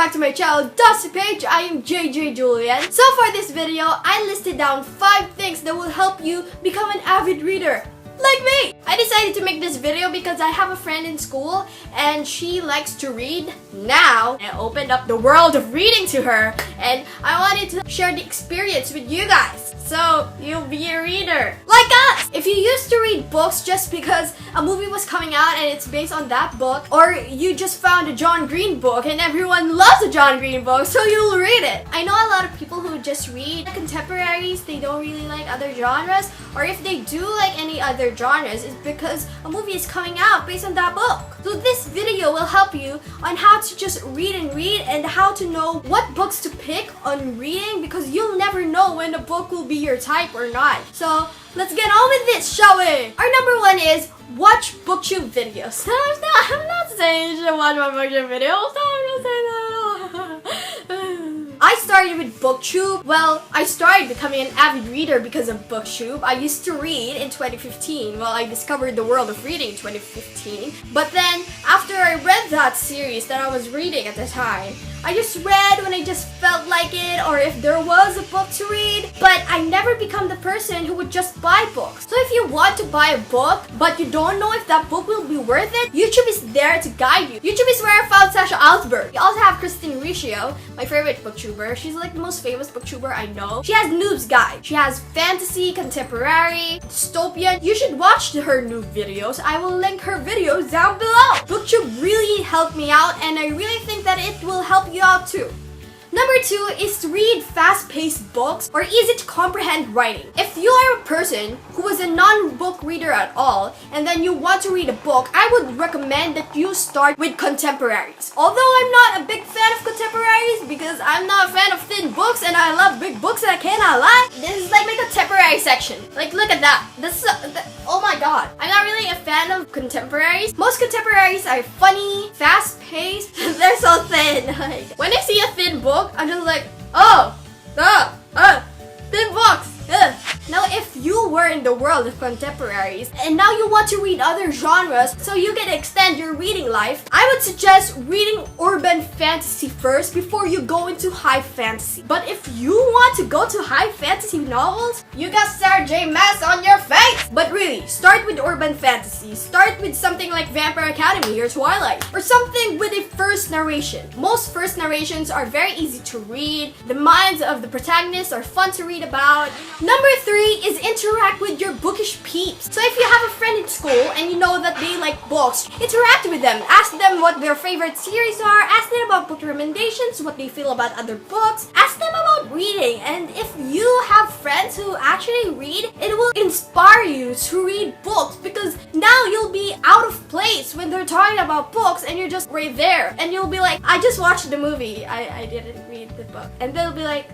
back to my channel, Dystopian. I am JJ Julian. So for this video, I listed down 5 things that will help you become an avid reader. Like me! I decided to make this video because I have a friend in school and she likes to read. Now, I opened up the world of reading to her and I wanted to share the experience with you guys. So, you'll be a reader. Like us! If you used to read books just because a movie was coming out and it's based on that book, or you just found a John Green book and everyone loves a John Green book, so you'll read it. I know a lot of people who just read contemporaries, they don't really like other genres, or if they do like any other genres, it's because a movie is coming out based on that book. So this video will help you on how to just read and how to know what books to pick on reading, because you'll never know when a book will be your type or not. So let's get on with this, shall we? Our number 1 is watch booktube videos. I'm not saying you should watch my booktube videos. I'm not saying that at all. I started with booktube. Well, I started becoming an avid reader because of booktube. I used to read in 2015. Well, I discovered the world of reading in 2015. But then, after I read that series that I was reading at the time, I just read when I just felt like it, or if there was a book to read. But I never become the person who would just buy books. So if you want to buy a book, but you don't know if that book will be worth it, YouTube is there to guide you. YouTube is where I found Sasha Alsberg. We also have Christine Riccio, my favorite booktuber. She's like the most famous booktuber I know. She has Noob's Guide. She has fantasy, contemporary, dystopian. You should watch her Noob videos. I will link her videos down below. Booktube really helped me out, and I really think that it will help you out too. Number 2 is to read fast-paced books or easy-to-comprehend writing. If you are a person who is a non-book reader at all and then you want to read a book, I would recommend that you start with contemporaries. Although I'm not a big fan of contemporaries because I'm not a fan of thin books and I love big books and I cannot lie, this is like my contemporary section. Like, look at that. Oh my god. I'm not really a fan of contemporaries. Most contemporaries are funny, fast-paced, they're so thin. Like, when I see a thin book, I'm just like, thin books. Ugh. Now, if you were in the world of contemporaries and now you want to read other genres so you can extend your reading life, I would suggest reading urban fantasy first before you go into high fantasy. But if you want to go to high fantasy novels, you got Sarah J. Maas on your face. But really, start with urban fantasy. Start with something like Vampire Academy or Twilight, or something with a first narration. Most first narrations are very easy to read. The minds of the protagonists are fun to read about. Number 3 is interact with your bookish peeps. So if you have a friend in school and you know that they like books, interact with them. Ask them what their favorite series are. Ask them about book recommendations, what they feel about other books. Ask them about reading. And if you have friends who actually read, it will inspire you to read books, because now you'll be out of place when they're talking about books and you're just right there. And you'll be like, I just watched the movie. I didn't read the book. And they'll be like,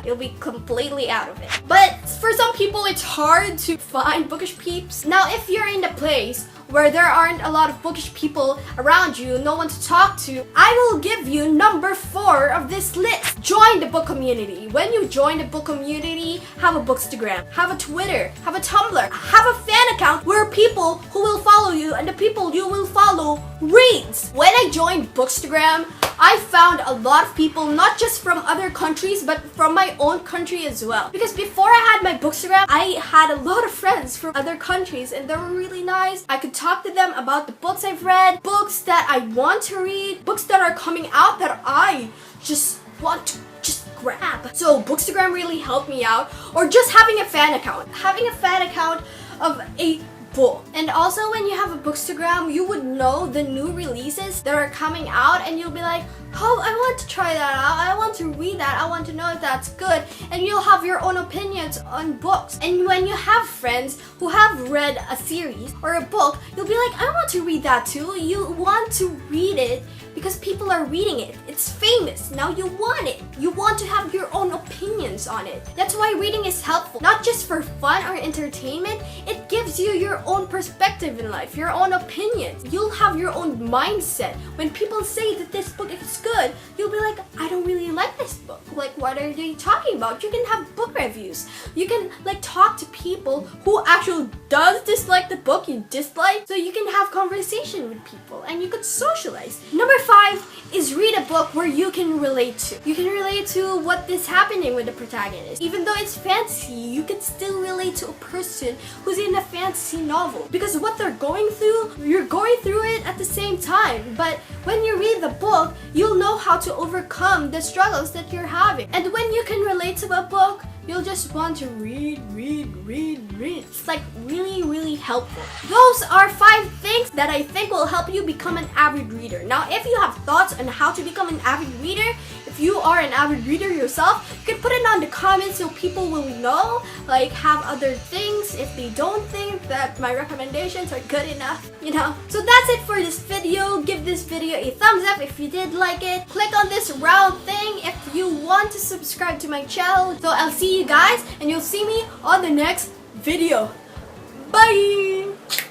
you'll be completely out of it. But for some people, it's hard to find bookish peeps. Now, if you're in a place where there aren't a lot of bookish people around you, no one to talk to, I will give you number 4 of this list. Join the book community. When you join the book community, have a Bookstagram, have a Twitter, have a Tumblr, have a fan account where people who will follow you and the people you will follow reads. When I joined Bookstagram, I found a lot of people, not just from other countries, but from my own country as well. Because before I had my Bookstagram, I had a lot of friends from other countries and they were really nice. I could talk to them about the books I've read, books that I want to read, books that are coming out that I just want to grab. So Bookstagram really helped me out. Or just having a fan account. Having a fan account of a book. And also, when you have a Bookstagram, you would know the new releases that are coming out and you'll be like, oh, I want to try that out, I want to read that, I want to know if that's good, and you'll have your own opinions on books. And when you have friends who have read a series or a book, you'll be like, I want to read that too. You want to read it because people are reading it. It's famous. Now you want it. You want to have your own opinions on it. That's why reading is helpful. Not just for fun or entertainment, it gives you your own perspective in life, your own opinions. You'll have your own mindset. When people say that this book is good, you'll be like, I don't really like this book. Like, what are they talking about? You can have book reviews. You can like talk to people who actually does dislike the book you dislike, so you can have conversation with people and you could socialize. Number 5 is read a book where you can relate to. You can relate to what is happening with the protagonist. Even though it's fantasy, you can still relate to a person who's in a fantasy novel, because what they're going through, you're going through it at the same time. But when you read the book, you'll know how to overcome the struggles that you're having. And when you can relate to a book, you'll just want to read. It's like really helpful. Those are 5 things that I think will help you become an avid reader. Now, if you have thoughts on how to become an avid reader, if you are an avid reader yourself, you can put it on the comments so people will know, like have other things if they don't think that my recommendations are good enough, you know. So that's it for this video. Give this video a thumbs up if you did like it. Click on this round thing if you want to subscribe to my channel. So I'll see you guys and you'll see me on the next video. Bye!